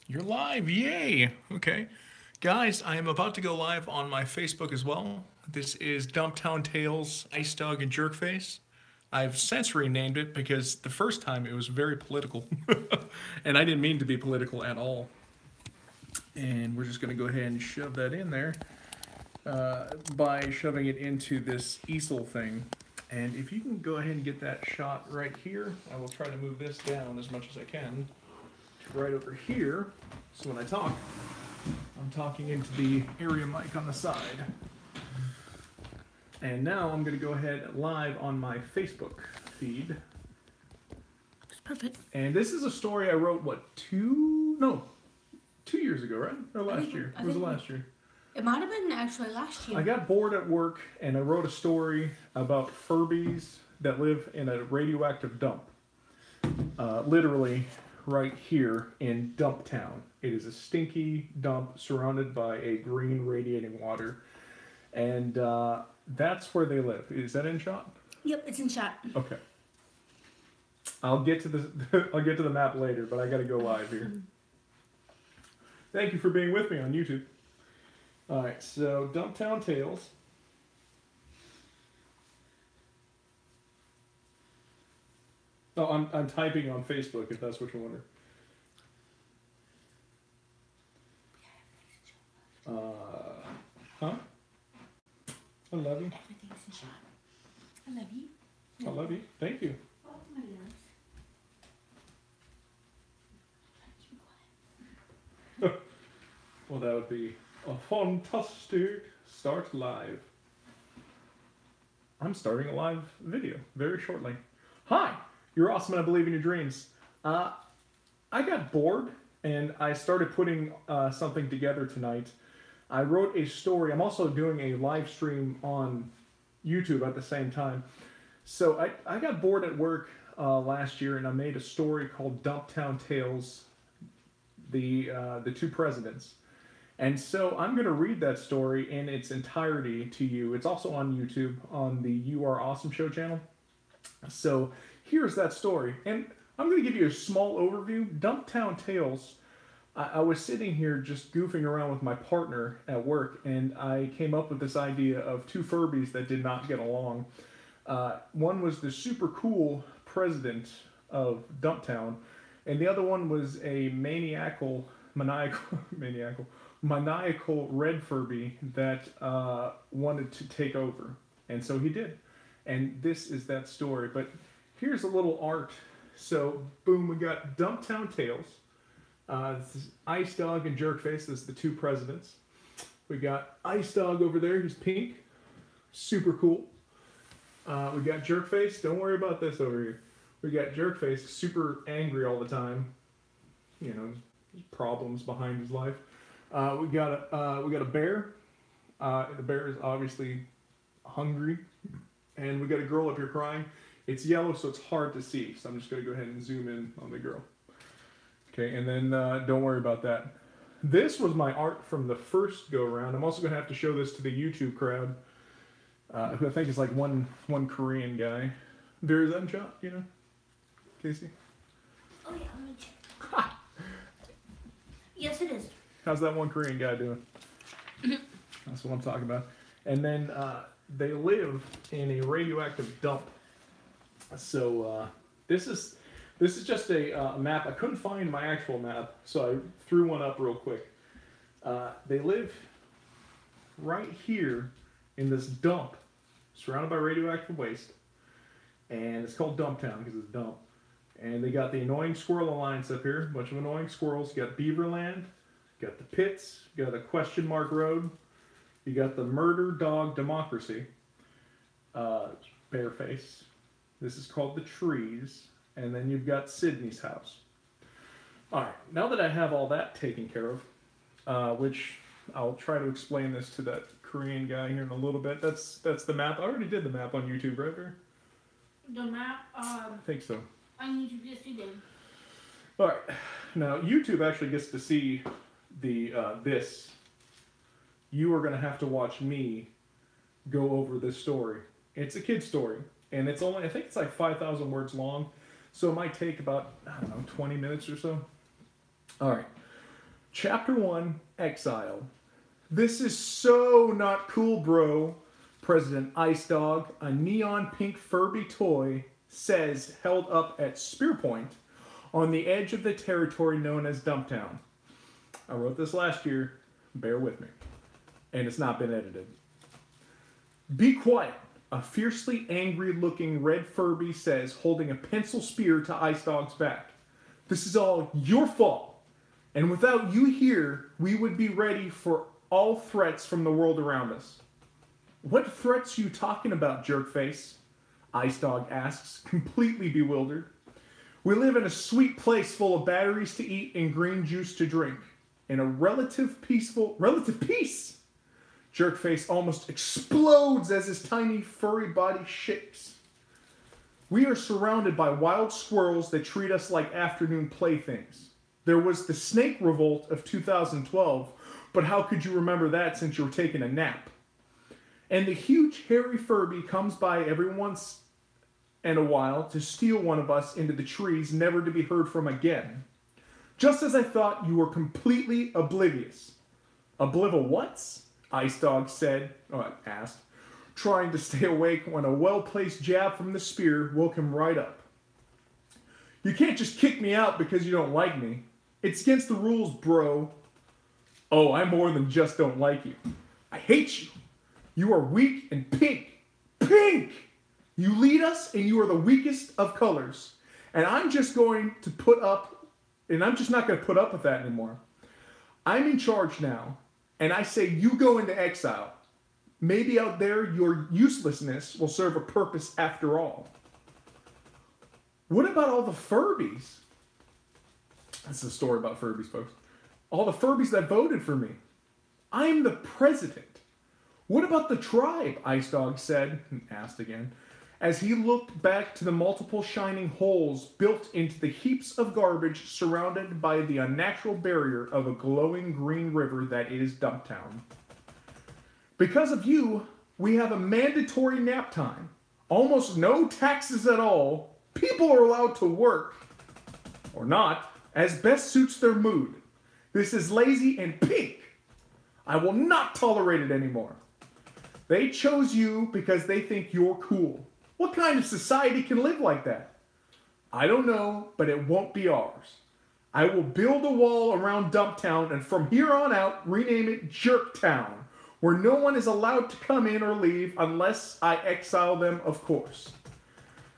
You're live, yay! Okay. Guys, I am about to go live on my Facebook as well. This is Dumptown Tales, Ice Dog, and Jerkface. I've since renamed it because the first time it was very political. And I didn't mean to be political at all. And we're just going to go ahead and shove that in there by shoving it into this easel thing. And if you can go ahead and get that shot right here, I will try to move this down as much as I can to right over here. So when I talk, I'm talking into the area mic on the side. And now I'm going to go ahead live on my Facebook feed. It's perfect. And this is a story I wrote, what, 2 years ago, right? Or last year? It was last year. It might have been actually last year. I got bored at work and I wrote a story about Furbies that live in a radioactive dump. Literally right here in Dumptown. It is a stinky dump surrounded by a green radiating water. And that's where they live. Is that in shot? Yep, it's in shot. Okay. I'll get to the I'll get to the map later, but I got to go live here. Thank you for being with me on YouTube. All right, so Dumptown Tales. Oh, I'm typing on Facebook if that's what you wonder. Huh? I love you. Everything's in shot. I love you. I love you. Thank you. Oh, my loves. Well, that would be a fantastic start live. I'm starting a live video very shortly. Hi, you're awesome and I believe in your dreams. I got bored and I started putting something together tonight. I wrote a story. I'm also doing a live stream on YouTube at the same time. So I got bored at work last year and I made a story called Dumptown Tales, the Two Presidents. And so I'm going to read that story in its entirety to you. It's also on YouTube on the You Are Awesome Show channel. So here's that story. And I'm going to give you a small overview. Dumptown Tales, I was sitting here just goofing around with my partner at work, and I came up with this idea of two Furbies that did not get along. One was the super cool president of Dumptown, and the other one was a maniacal red Furby that wanted to take over. And so he did. And this is that story. But here's a little art. So, boom, we got Dumptown Tales. This is Ice Dog and Jerkface. This is the two presidents. We got Ice Dog over there. He's pink. Super cool. We got Jerkface. Don't worry about this over here. We got Jerkface, super angry all the time. You know, problems behind his life. We got a bear. The bear is obviously hungry, and we got a girl up here crying. It's yellow, so it's hard to see. So I'm just gonna go ahead and zoom in on the girl. Okay, and then don't worry about that. This was my art from the first go around. I'm also gonna have to show this to the YouTube crowd, who I think is like one Korean guy. There is that in shot, you know, Casey. Oh, yeah, let me check. Yes, it is. How's that one Korean guy doing? That's what I'm talking about. And then they live in a radioactive dump. So this is just a map. I couldn't find my actual map, so I threw one up real quick. They live right here in this dump, surrounded by radioactive waste. And it's called Dumptown because it's dump. And they got the Annoying Squirrel Alliance up here, a bunch of annoying squirrels. You got Beaverland, you got the Pits, you got a Question Mark Road, you got the Murder Dog Democracy, Bareface. This is called the Trees, and then you've got Sydney's house. All right, now that I have all that taken care of, which I'll try to explain this to that Korean guy here in a little bit. That's the map. I already did the map on YouTube, right there? The map, I think so. I need to just see them. All right, now YouTube actually gets to see the this. You are going to have to watch me go over this story. It's a kid's story, and it's only, I think it's like 5,000 words long, so it might take about, I don't know, 20 minutes or so. All right, Chapter 1, Exile. This is so not cool, bro, President Ice Dog, a neon pink Furby toy, says, held up at spear point on the edge of the territory known as Dumptown. I wrote this last year, bear with me. And it's not been edited. Be quiet, a fiercely angry looking red Furby says, holding a pencil spear to Ice Dog's back. This is all your fault. And without you here, we would be ready for all threats from the world around us. What threats are you talking about, jerkface? Ice Dog asks, completely bewildered. We live in a sweet place full of batteries to eat and green juice to drink. In a relative peace? Jerkface almost explodes as his tiny furry body shakes. We are surrounded by wild squirrels that treat us like afternoon playthings. There was the snake revolt of 2012, but how could you remember that since you were taking a nap? And the huge hairy Furby comes by every once in a while to steal one of us into the trees, never to be heard from again. Just as I thought you were completely oblivious. Obliv-a-what's? Ice Dog asked, trying to stay awake when a well-placed jab from the spear woke him right up. You can't just kick me out because you don't like me. It's against the rules, bro. Oh, I more than just don't like you. I hate you. You are weak and pink. Pink! You lead us and you are the weakest of colors. And I'm just not going to put up with that anymore. I'm in charge now, and I say you go into exile. Maybe out there your uselessness will serve a purpose after all. What about all the Furbies? That's the story about Furbies, folks. All the Furbies that voted for me. I'm the president. What about the tribe? Ice Dog said, and asked again, as he looked back to the multiple shining holes built into the heaps of garbage surrounded by the unnatural barrier of a glowing green river that is Dumptown. Because of you, we have a mandatory nap time. Almost no taxes at all. People are allowed to work, or not, as best suits their mood. This is lazy and pink. I will not tolerate it anymore. They chose you because they think you're cool. What kind of society can live like that? I don't know, but it won't be ours. I will build a wall around Dumptown and from here on out rename it Jerktown, where no one is allowed to come in or leave unless I exile them, of course.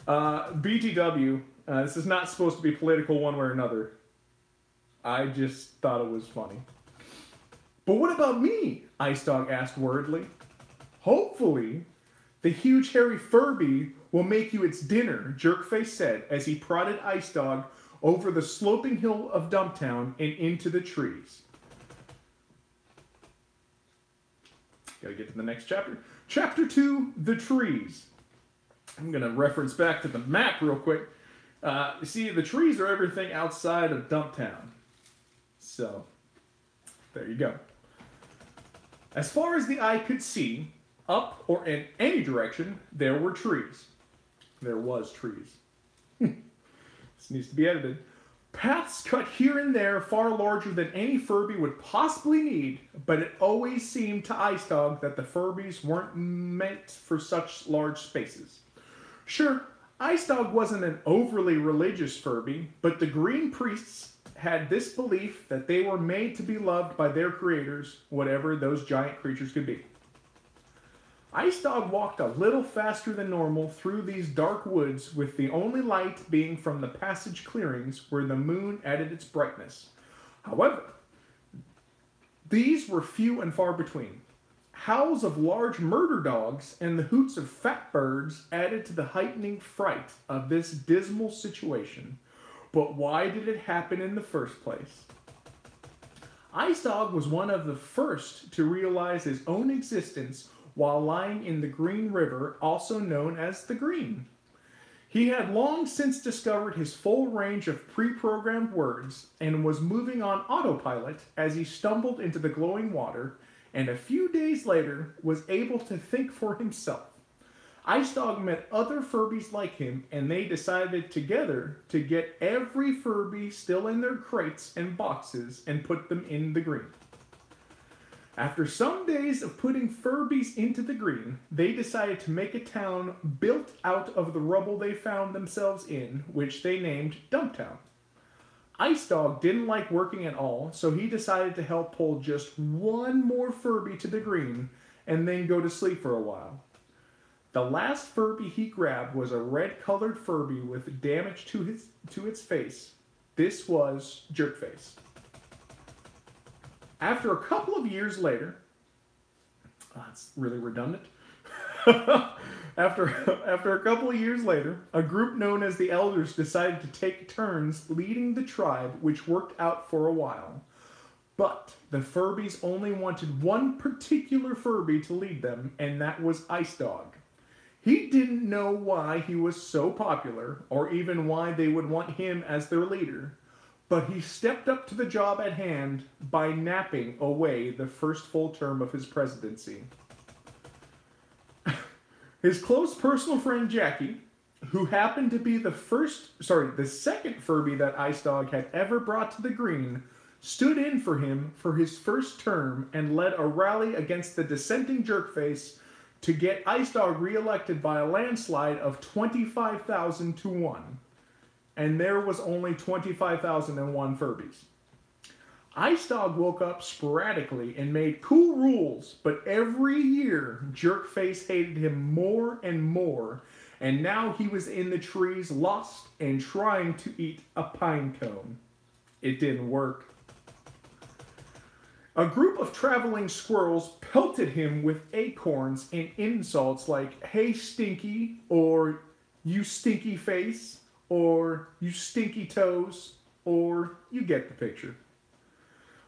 BTW, this is not supposed to be political one way or another. I just thought it was funny. But what about me? Ice Dog asked worriedly. Hopefully, the huge hairy Furby will make you its dinner, Jerkface said as he prodded Ice Dog over the sloping hill of Dumptown and into the trees. Gotta get to the next chapter. Chapter 2, The Trees. I'm gonna reference back to the map real quick. You see, the trees are everything outside of Dumptown. So, there you go. As far as the eye could see, up or in any direction, there were trees. There was trees. This needs to be edited. Paths cut here and there far larger than any Furby would possibly need, but it always seemed to Ice Dog that the Furbies weren't meant for such large spaces. Sure, Ice Dog wasn't an overly religious Furby, but the Green Priests had this belief that they were made to be loved by their creators, whatever those giant creatures could be. Ice Dog walked a little faster than normal through these dark woods, with the only light being from the passage clearings where the moon added its brightness. However, these were few and far between. Howls of large murder dogs and the hoots of fat birds added to the heightening fright of this dismal situation. But why did it happen in the first place? Ice Dog was one of the first to realize his own existence while lying in the Green River, also known as the Green. He had long since discovered his full range of pre-programmed words and was moving on autopilot as he stumbled into the glowing water and a few days later was able to think for himself. Ice Dog met other Furbies like him, and they decided together to get every Furby still in their crates and boxes and put them in the green. After some days of putting Furbies into the green, they decided to make a town built out of the rubble they found themselves in, which they named Dumptown. Ice Dog didn't like working at all, so he decided to help pull just one more Furby to the green and then go to sleep for a while. The last Furby he grabbed was a red-colored Furby with damage to its face. This was Jerkface. After a couple of years later, that's really redundant. After a couple of years later, a group known as the Elders decided to take turns leading the tribe, which worked out for a while. But the Furbies only wanted one particular Furby to lead them, and that was Ice Dog. He didn't know why he was so popular, or even why they would want him as their leader, but he stepped up to the job at hand by napping away the first full term of his presidency. His close personal friend Jackie, who happened to be the second Furby that Ice Dog had ever brought to the green, stood in for him for his first term and led a rally against the dissenting Jerkface to get Ice Dog reelected by a landslide of 25,000 to 1. And there was only 25,001 Furbies. Ice Dog woke up sporadically and made cool rules, but every year Jerkface hated him more and more, and now he was in the trees lost and trying to eat a pine cone. It didn't work. A group of traveling squirrels pelted him with acorns and insults like, "Hey Stinky," or "You stinky face," or "You stinky toes," or you get the picture.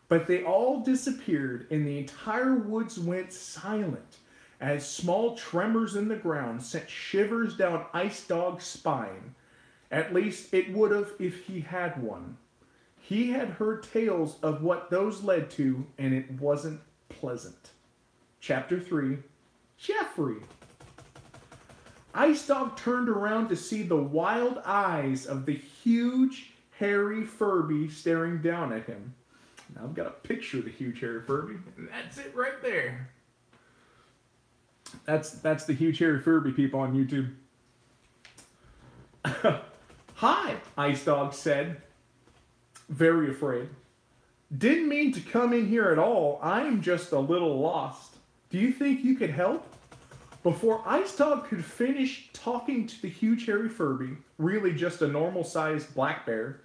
But they all disappeared and the entire woods went silent as small tremors in the ground sent shivers down Ice Dog's spine. At least it would have if he had one. He had heard tales of what those led to, and it wasn't pleasant. Chapter 3, Jeffrey. Ice Dog turned around to see the wild eyes of the huge, hairy Furby staring down at him. Now I've got a picture of the huge, hairy Furby, and that's it right there. That's the huge, hairy Furby, people on YouTube. "Hi," Ice Dog said, very afraid. "Didn't mean to come in here at all. I'm just a little lost. Do you think you could help?" Before Ice Dog could finish talking to the huge hairy Furby, really just a normal-sized black bear,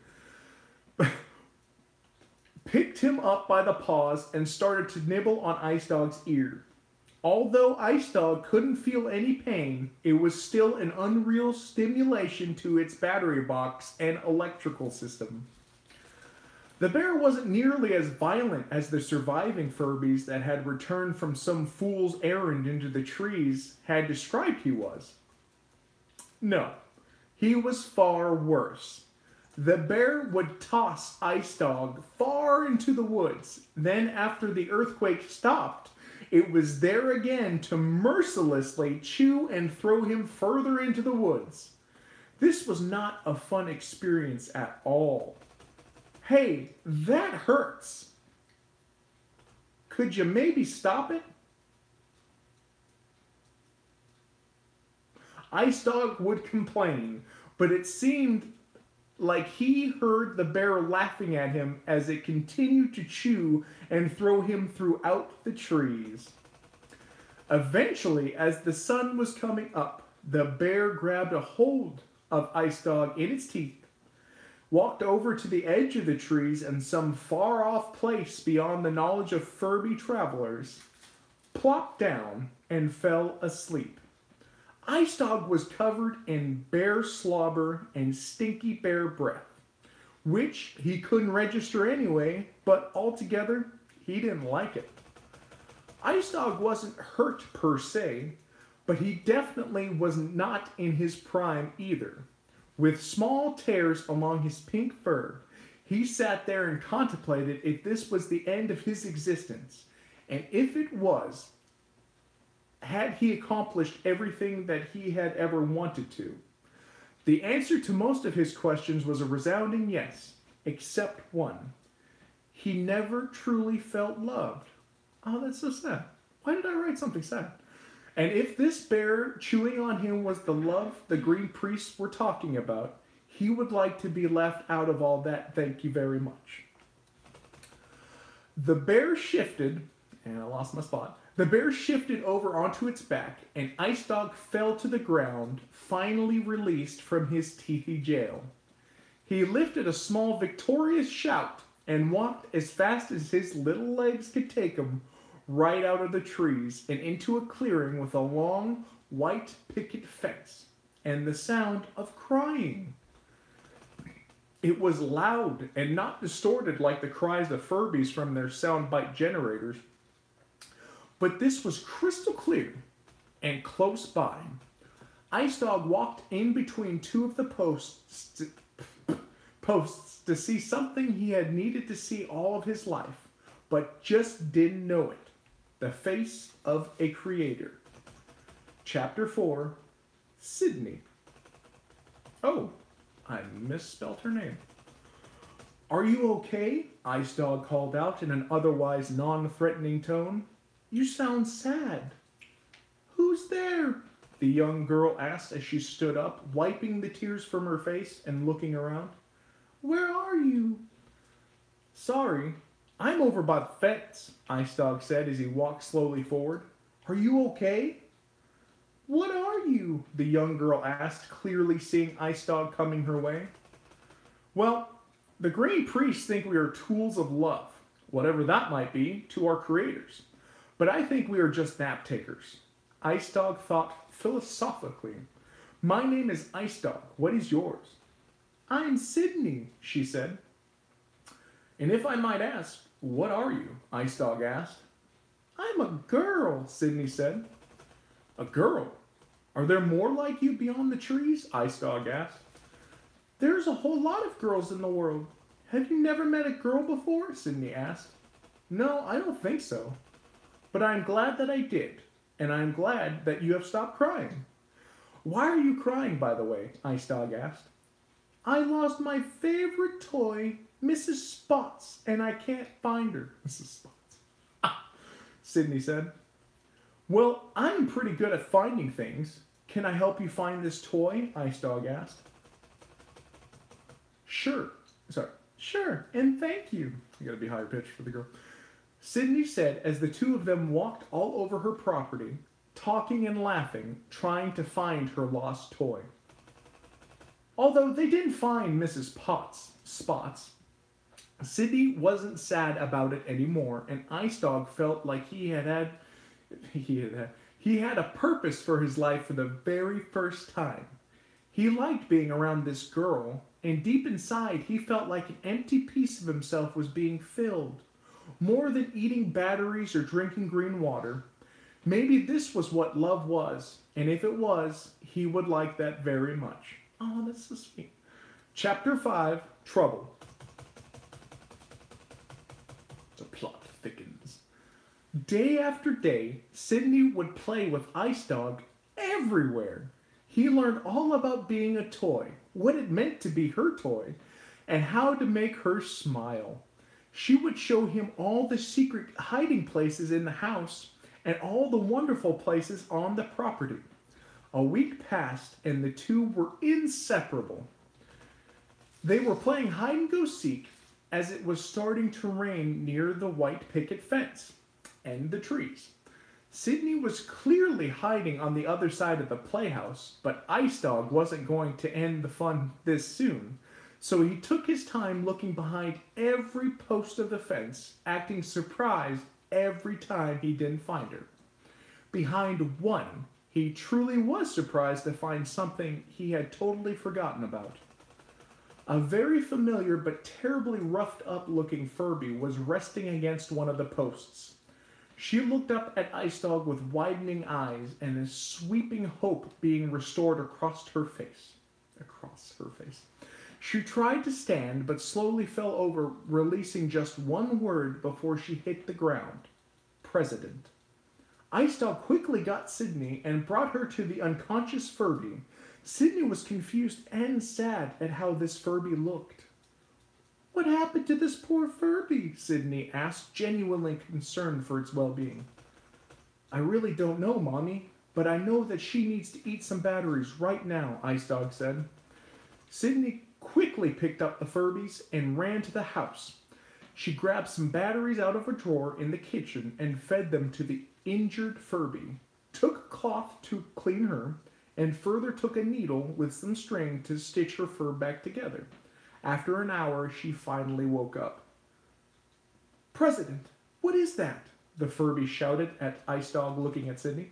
picked him up by the paws and started to nibble on Ice Dog's ear. Although Ice Dog couldn't feel any pain, it was still an unreal stimulation to its battery box and electrical system. The bear wasn't nearly as violent as the surviving Furbies that had returned from some fool's errand into the trees had described he was. No, he was far worse. The bear would toss Ice Dog far into the woods. Then, after the earthquake stopped, it was there again to mercilessly chew and throw him further into the woods. This was not a fun experience at all. "Hey, that hurts. Could you maybe stop it?" Ice Dog would complain, but it seemed like he heard the bear laughing at him as it continued to chew and throw him throughout the trees. Eventually, as the sun was coming up, the bear grabbed a hold of Ice Dog in its teeth, walked over to the edge of the trees in some far-off place beyond the knowledge of Furby travelers, plopped down, and fell asleep. Ice Dog was covered in bear slobber and stinky bear breath, which he couldn't register anyway, but altogether, he didn't like it. Ice Dog wasn't hurt per se, but he definitely was not in his prime either. With small tears along his pink fur, he sat there and contemplated if this was the end of his existence. And if it was, had he accomplished everything that he had ever wanted to? The answer to most of his questions was a resounding yes, except one. He never truly felt loved. Oh, that's so sad. Why did I write something sad? And if this bear chewing on him was the love the green priests were talking about, he would like to be left out of all that. Thank you very much. The bear shifted, and I lost my spot. The bear shifted over onto its back, and Ice Dog fell to the ground, finally released from his teethy jail. He lifted a small victorious shout and walked as fast as his little legs could take him right out of the trees and into a clearing with a long white picket fence and the sound of crying. It was loud and not distorted like the cries of Furbies from their soundbite generators, but this was crystal clear and close by. Ice Dog walked in between two of the posts to see something he had needed to see all of his life, but just didn't know it. The face of a creator. Chapter 4, Sydney. Oh, I misspelled her name. Are you okay? Ice Dog called out in an otherwise non-threatening tone. You sound sad. Who's there? The young girl asked as she stood up, wiping the tears from her face and looking around. Where are you? Sorry, I'm over by the fence, Ice Dog said as he walked slowly forward. Are you okay? What are you? The young girl asked, clearly seeing Ice Dog coming her way. Well, the Green Priests think we are tools of love, whatever that might be, to our creators. But I think we are just nap takers. Ice Dog thought philosophically. My name is Ice Dog. What is yours? I'm Sydney, she said. And if I might ask, what are you? Ice Dog asked. I'm a girl, Sydney said. A girl? Are there more like you beyond the trees? Ice Dog asked. There's a whole lot of girls in the world. Have you never met a girl before? Sydney asked. No, I don't think so. But I'm glad that I did, and I'm glad that you have stopped crying. Why are you crying, by the way? Ice Dog asked. I lost my favorite toy, Mrs. Spots, and I can't find her. Mrs. Spots. Sydney said. Well, I'm pretty good at finding things. Can I help you find this toy? Ice Dog asked. Sure, and thank you. You gotta be higher pitched for the girl. Sydney said as the two of them walked all over her property, talking and laughing, trying to find her lost toy. Although they didn't find Mrs. Spots, Sydney wasn't sad about it anymore, and Ice Dog felt like he had a purpose for his life for the very first time. He liked being around this girl, and deep inside he felt like an empty piece of himself was being filled. More than eating batteries or drinking green water. Maybe this was what love was, and if it was, he would like that very much. Oh, that's so sweet. Chapter 5, Trouble. The plot thickens. Day after day, Sydney would play with Ice Dog everywhere. He learned all about being a toy, what it meant to be her toy, and how to make her smile. She would show him all the secret hiding places in the house and all the wonderful places on the property. A week passed and the two were inseparable. They were playing hide-and-go-seek as it was starting to rain near the white picket fence and the trees. Sydney was clearly hiding on the other side of the playhouse, but Ice Dog wasn't going to end the fun this soon. So he took his time looking behind every post of the fence, acting surprised every time he didn't find her. Behind one, he truly was surprised to find something he had totally forgotten about. A very familiar but terribly roughed up looking Furby was resting against one of the posts. She looked up at Ice Dog with widening eyes and a sweeping hope being restored across her face. She tried to stand, but slowly fell over, releasing just one word before she hit the ground. President. Ice Dog quickly got Sydney and brought her to the unconscious Furby. Sydney was confused and sad at how this Furby looked. What happened to this poor Furby? Sydney asked, genuinely concerned for its well-being. I really don't know, Mommy, but I know that she needs to eat some batteries right now, Ice Dog said. Sydney quickly picked up the Furbies and ran to the house. She grabbed some batteries out of a drawer in the kitchen and fed them to the injured Furby, took a cloth to clean her, and further took a needle with some string to stitch her fur back together. After an hour, she finally woke up. President, what is that? The Furby shouted at Ice Dog, looking at Sydney.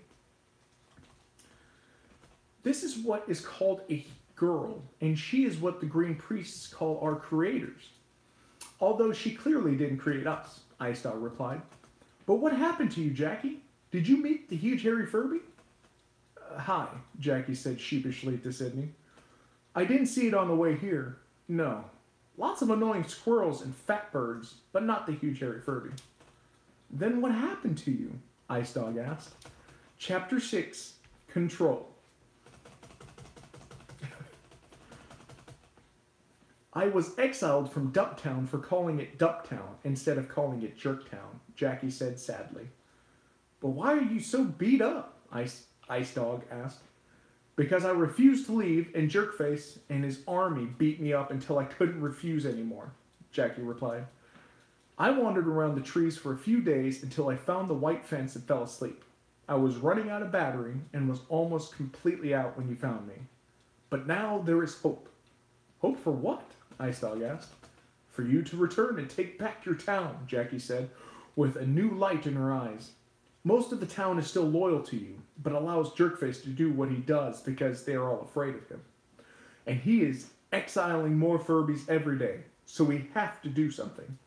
This is what is called a girl, and she is what the Green Priests call our creators. Although she clearly didn't create us, Ice Dog replied. But what happened to you, Jackie? Did you meet the huge hairy Furby? Hi, Jackie said sheepishly to Sydney. I didn't see it on the way here. No. Lots of annoying squirrels and fat birds, but not the huge hairy Furby. Then what happened to you? Ice Dog asked. Chapter 6, Control. I was exiled from Dumptown for calling it Dumptown instead of calling it Jerktown, Jackie said sadly. But why are you so beat up? Ice Dog asked. Because I refused to leave and Jerkface and his army beat me up until I couldn't refuse anymore, Jackie replied. I wandered around the trees for a few days until I found the white fence and fell asleep. I was running out of battery and was almost completely out when you found me. But now there is hope. Hope for what? Ice Dog asked. For you to return and take back your town, Jackie said, with a new light in her eyes. Most of the town is still loyal to you, but allows Jerkface to do what he does because they are all afraid of him. And he is exiling more Furbies every day, so we have to do something.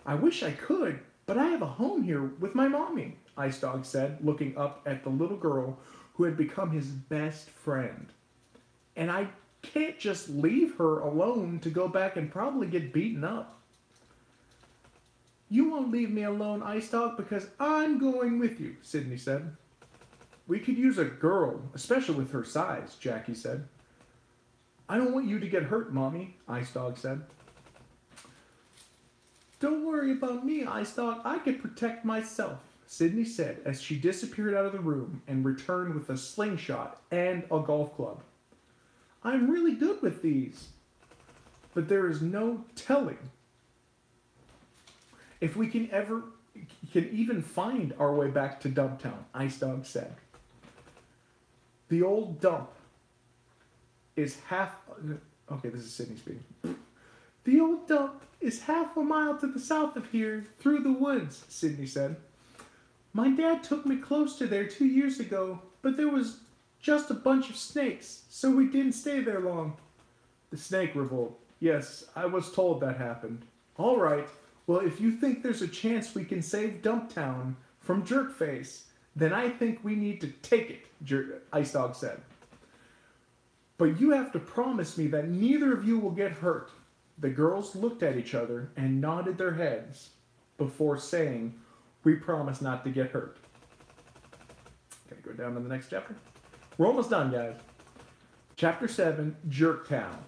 I wish I could, but I have a home here with my mommy, Ice Dog said, looking up at the little girl who had become his best friend. And I can't just leave her alone to go back and probably get beaten up. You won't leave me alone, Ice Dog, because I'm going with you, Sydney said. We could use a girl, especially with her size, Jackie said. I don't want you to get hurt, Mommy, Ice Dog said. Don't worry about me, Ice Dog. I can protect myself, Sydney said as she disappeared out of the room and returned with a slingshot and a golf club. I'm really good with these, but there is no telling if we can even find our way back to Dumptown, Ice Dog said. The old dump is okay, this is Sydney speaking. The old dump is half a mile to the south of here, through the woods, Sydney said. My dad took me close to there 2 years ago, but there was just a bunch of snakes, so we didn't stay there long. The snake revolt. Yes, I was told that happened. All right. Well, if you think there's a chance we can save Dumptown from Jerkface, then I think we need to take it, Ice Dog said. But you have to promise me that neither of you will get hurt. The girls looked at each other and nodded their heads before saying, we promise not to get hurt. Okay, go down to the next chapter. We're almost done, guys. Chapter 7, Jerktown.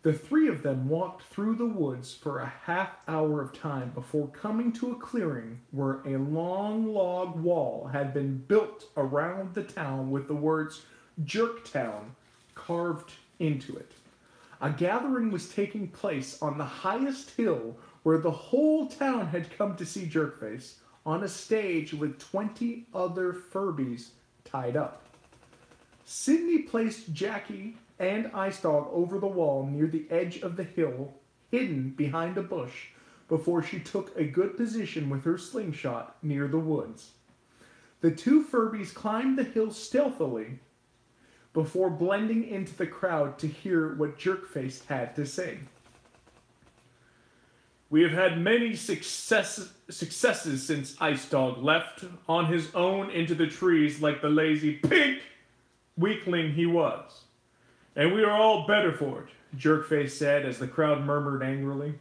The three of them walked through the woods for a half hour of time before coming to a clearing where a long log wall had been built around the town with the words Jerktown carved into it. A gathering was taking place on the highest hill where the whole town had come to see Jerkface, on a stage with 20 other Furbies tied up. Sydney placed Jackie and Ice Dog over the wall near the edge of the hill, hidden behind a bush, before she took a good position with her slingshot near the woods. The two Furbies climbed the hill stealthily before blending into the crowd to hear what Jerkface had to say. We have had many successes since Ice Dog left on his own into the trees like the lazy pig weakling he was. And we are all better for it, Jerkface said as the crowd murmured angrily.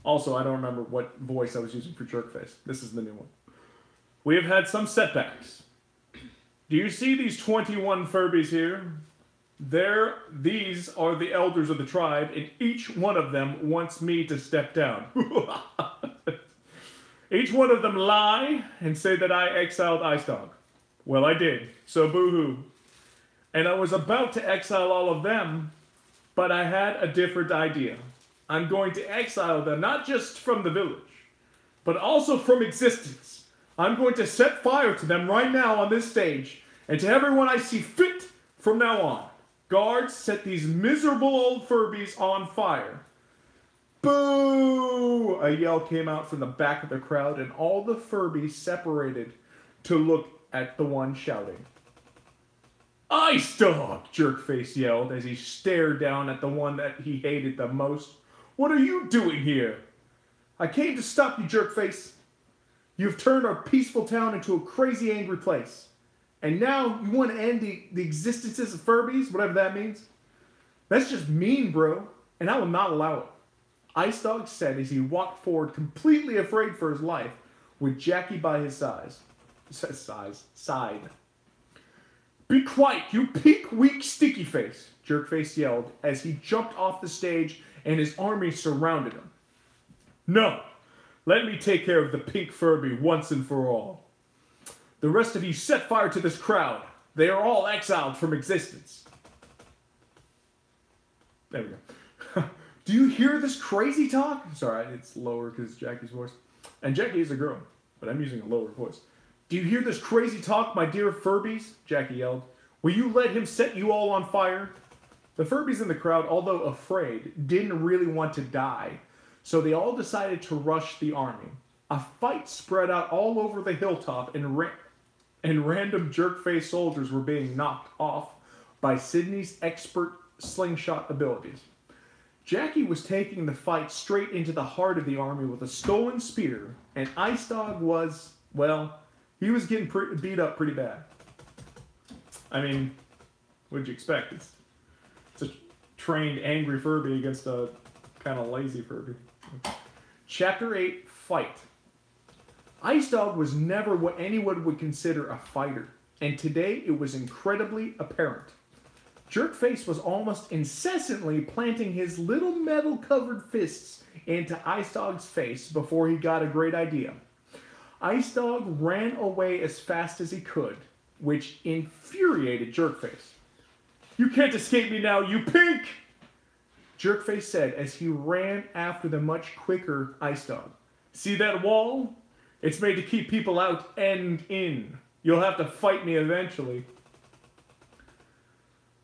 Also, I don't remember what voice I was using for Jerkface. This is the new one. We have had some setbacks. Do you see these 21 Furbies here? These are the elders of the tribe, and each one of them wants me to step down. Each one of them lie and say that I exiled Ice Dog. Well, I did, so boo-hoo. And I was about to exile all of them, but I had a different idea. I'm going to exile them not just from the village, but also from existence. I'm going to set fire to them right now on this stage, and to everyone I see fit from now on. Guards, set these miserable old Furbies on fire. Boo! A yell came out from the back of the crowd, and all the Furbies separated to look at the one shouting. Ice Dog! Jerkface yelled as he stared down at the one that he hated the most. What are you doing here? I came to stop you, Jerkface. You've turned our peaceful town into a crazy, angry place. And now you want to end the existences of Furbies, whatever that means? That's just mean, bro, and I will not allow it. Ice Dog said as he walked forward, completely afraid for his life, with Jackie by his side. Be quiet, you pink, weak, sticky face, Jerkface yelled as he jumped off the stage and his army surrounded him. No, let me take care of the pink Furby once and for all. The rest of you set fire to this crowd. They are all exiled from existence. There we go. Do you hear this crazy talk? Sorry, it's lower because it's Jackie's voice. And Jackie is a girl, but I'm using a lower voice. Do you hear this crazy talk, my dear Furbies? Jackie yelled. Will you let him set you all on fire? The Furbies in the crowd, although afraid, didn't really want to die, so they all decided to rush the army. A fight spread out all over the hilltop, and random jerk-faced soldiers were being knocked off by Sydney's expert slingshot abilities. Jackie was taking the fight straight into the heart of the army with a stolen spear, and Ice Dog was, well, he was getting beat up pretty bad. I mean, what'd you expect? It's a trained, angry Furby against a kind of lazy Furby. Chapter 8, Fight. Ice Dog was never what anyone would consider a fighter, and today it was incredibly apparent. Jerkface was almost incessantly planting his little metal-covered fists into Ice Dog's face before he got a great idea. Ice Dog ran away as fast as he could, which infuriated Jerkface. You can't escape me now, you pink! Jerkface said as he ran after the much quicker Ice Dog. See that wall? It's made to keep people out and in. You'll have to fight me eventually.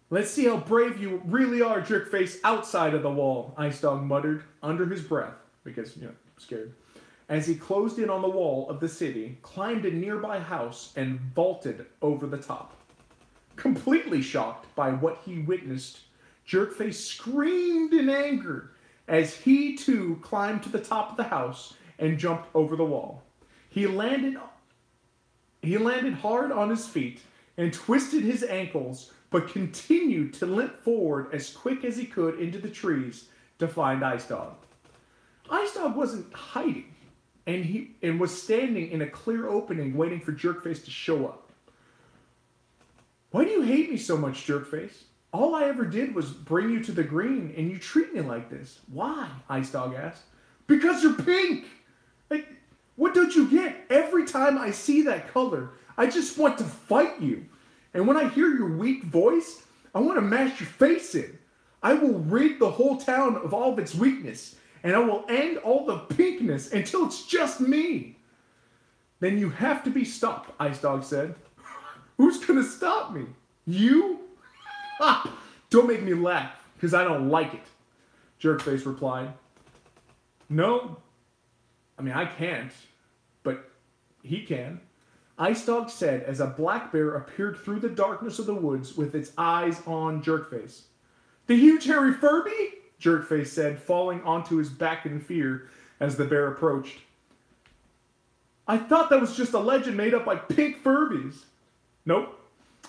Let's see how brave you really are, Jerkface, outside of the wall, Ice Dog muttered under his breath, because, scared. As he closed in on the wall of the city, climbed a nearby house, and vaulted over the top. Completely shocked by what he witnessed, Jerkface screamed in anger as he too climbed to the top of the house and jumped over the wall. He landed hard on his feet and twisted his ankles, but continued to limp forward as quick as he could into the trees to find Ice Dog. Ice Dog wasn't hiding, and was standing in a clear opening waiting for Jerkface to show up. Why do you hate me so much, Jerkface? All I ever did was bring you to the green, and you treat me like this. Why? Ice Dog asked. Because you're pink! What don't you get? Every time I see that color, I just want to fight you. And when I hear your weak voice, I want to mash your face in. I will rid the whole town of all of its weakness, and I will end all the pinkness until it's just me. Then you have to be stopped, Ice Dog said. Who's going to stop me? You? Ha! Don't make me laugh, because I don't like it, Jerkface replied. No, I can't, but he can. Ice Dog said as a black bear appeared through the darkness of the woods with its eyes on Jerkface. The huge hairy Furby? Jerkface said, falling onto his back in fear as the bear approached. I thought that was just a legend made up by pink Furbies. Nope.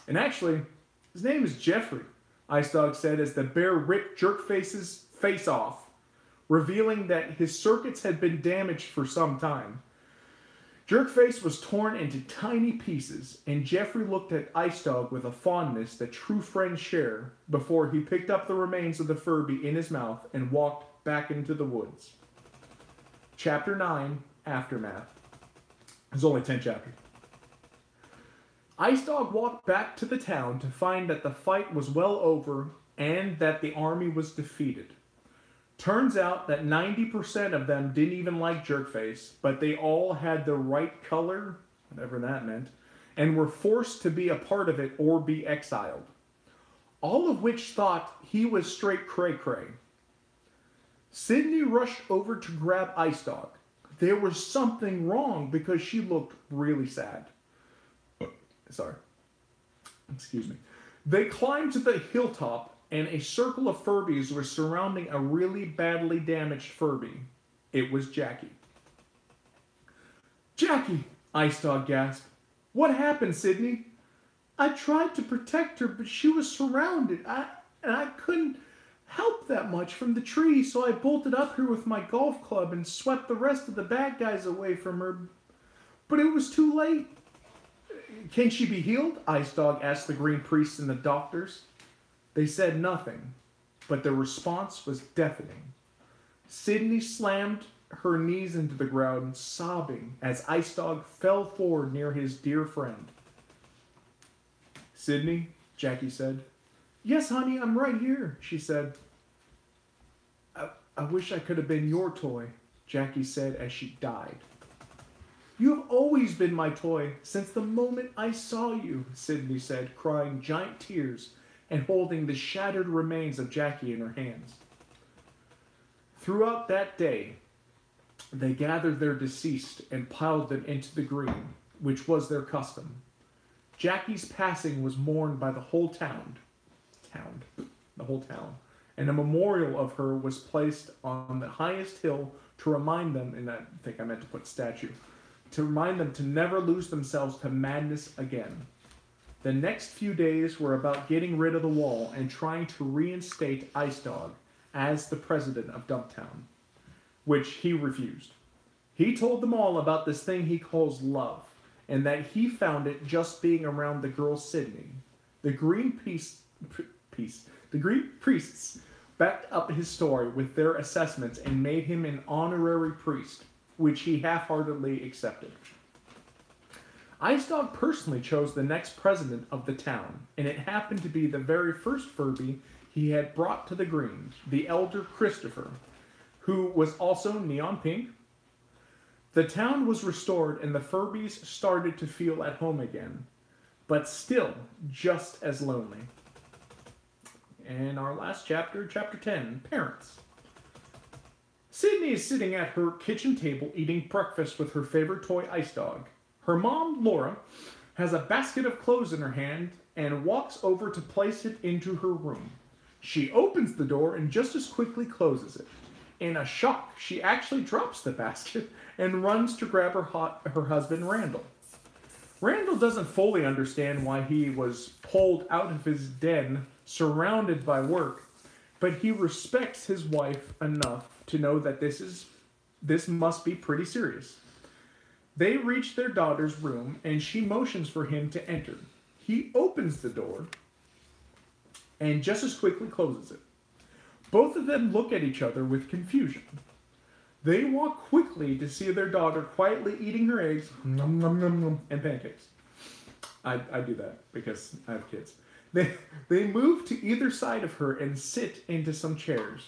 And actually, his name is Jeffrey, Ice Dog said as the bear ripped Jerkface's face off. revealing that his circuits had been damaged for some time. Jerkface was torn into tiny pieces, and Jeffrey looked at Ice Dog with a fondness that true friends share before he picked up the remains of the Furby in his mouth and walked back into the woods. Chapter 9, Aftermath. There's only 10 chapters. Ice Dog walked back to the town to find that the fight was well over and that the army was defeated. Turns out that 90% of them didn't even like Jerkface, but they all had the right color, whatever that meant, and were forced to be a part of it or be exiled. All of which thought he was straight cray-cray. Sydney rushed over to grab Ice Dog. There was something wrong because she looked really sad. Sorry. Excuse me. They climbed to the hilltop, and a circle of Furbies was surrounding a really badly damaged Furby. It was Jackie. "Jackie!" Ice Dog gasped. "What happened, Sydney?" "I tried to protect her, but she was surrounded. I couldn't help that much from the tree, so I bolted up here with my golf club and swept the rest of the bad guys away from her. But it was too late." "Can she be healed?" Ice Dog asked the green priests and the doctors. They said nothing, but their response was deafening. Sydney slammed her knees into the ground, sobbing as Ice Dog fell forward near his dear friend. "Sydney," Jackie said. "Yes, honey, I'm right here," she said. I wish I could have been your toy," Jackie said as she died. "You have always been my toy since the moment I saw you," Sydney said, crying giant tears and holding the shattered remains of Jackie in her hands. Throughout that day, they gathered their deceased and piled them into the green, which was their custom. Jackie's passing was mourned by the whole town, and a memorial of her was placed on the highest hill to remind them, and I think I meant to put statue, to remind them to never lose themselves to madness again. The next few days were about getting rid of the wall and trying to reinstate Ice Dog as the president of Dumptown, which he refused. He told them all about this thing he calls love, and that he found it just being around the girl Sydney. The Green Priests backed up his story with their assessments and made him an honorary priest, which he half-heartedly accepted. Ice Dog personally chose the next president of the town, and it happened to be the very first Furby he had brought to the Greens, the elder Christopher, who was also neon pink. The town was restored, and the Furbies started to feel at home again, but still just as lonely. And our last chapter, chapter 10, Parents. Sydney is sitting at her kitchen table eating breakfast with her favorite toy, Ice Dog. Her mom, Laura, has a basket of clothes in her hand and walks over to place it into her room. She opens the door and just as quickly closes it. In a shock, she actually drops the basket and runs to grab her husband, Randall. Randall doesn't fully understand why he was pulled out of his den, surrounded by work, but he respects his wife enough to know that this must be pretty serious. They reach their daughter's room, and she motions for him to enter. He opens the door and just as quickly closes it. Both of them look at each other with confusion. They walk quickly to see their daughter quietly eating her eggs and pancakes. I do that because I have kids. They move to either side of her and sit into some chairs.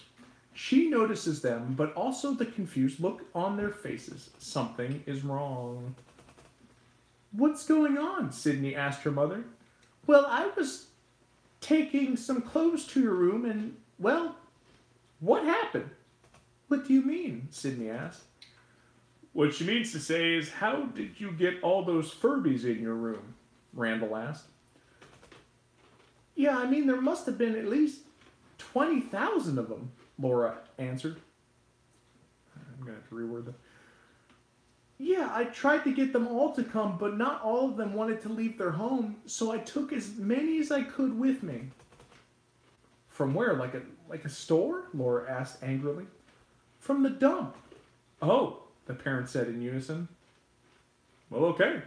She notices them, but also the confused look on their faces. Something is wrong. "What's going on?" Sydney asked her mother. "Well, I was taking some clothes to your room and, well, what happened?" "What do you mean?" Sydney asked. "What she means to say is, how did you get all those Furbies in your room?" Randall asked. "Yeah, I mean, there must have been at least 20,000 of them," Laura answered. I'm going to have to reword that. "Yeah, I tried to get them all to come, but not all of them wanted to leave their home, so I took as many as I could with me." "From where? Like a store?" Laura asked angrily. From the dump. Oh, the parents said in unison. Well, okay.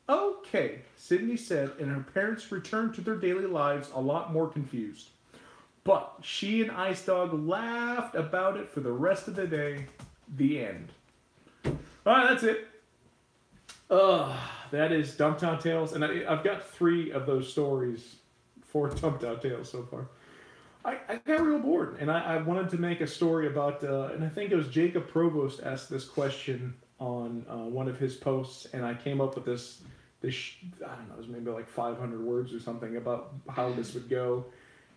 Okay, Sydney said, and her parents returned to their daily lives a lot more confused. But she and Ice Dog laughed about it for the rest of the day. The end. All right, that's it. That is Dumptown Tales, and I've got 3 of those stories for Dumptown Tales so far. I got real bored, and I wanted to make a story about, and I think it was Jacob Provost asked this question on one of his posts, and I came up with this I don't know, it was maybe like 500 words or something about how this would go,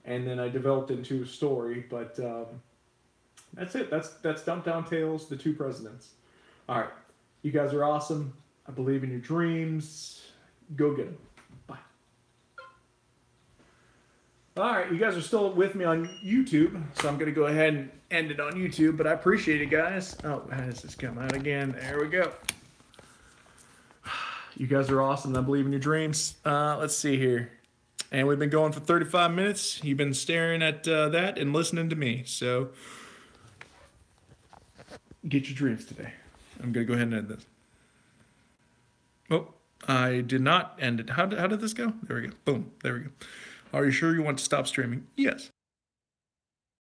and then I developed into a story, but that's it. That's Dumptown Tales, The Two Presidents. All right, you guys are awesome. I believe in your dreams. Go get them. Bye. All right, you guys are still with me on YouTube, so I'm going to go ahead and end it on YouTube, but I appreciate it, guys. Oh, how does this come out again? There we go. You guys are awesome. I believe in your dreams. Let's see here. And we've been going for 35 minutes. You've been staring at that and listening to me. So get your dreams today. I'm going to go ahead and end this. Oh, I did not end it. How did this go? There we go. Boom. There we go. Are you sure you want to stop streaming? Yes.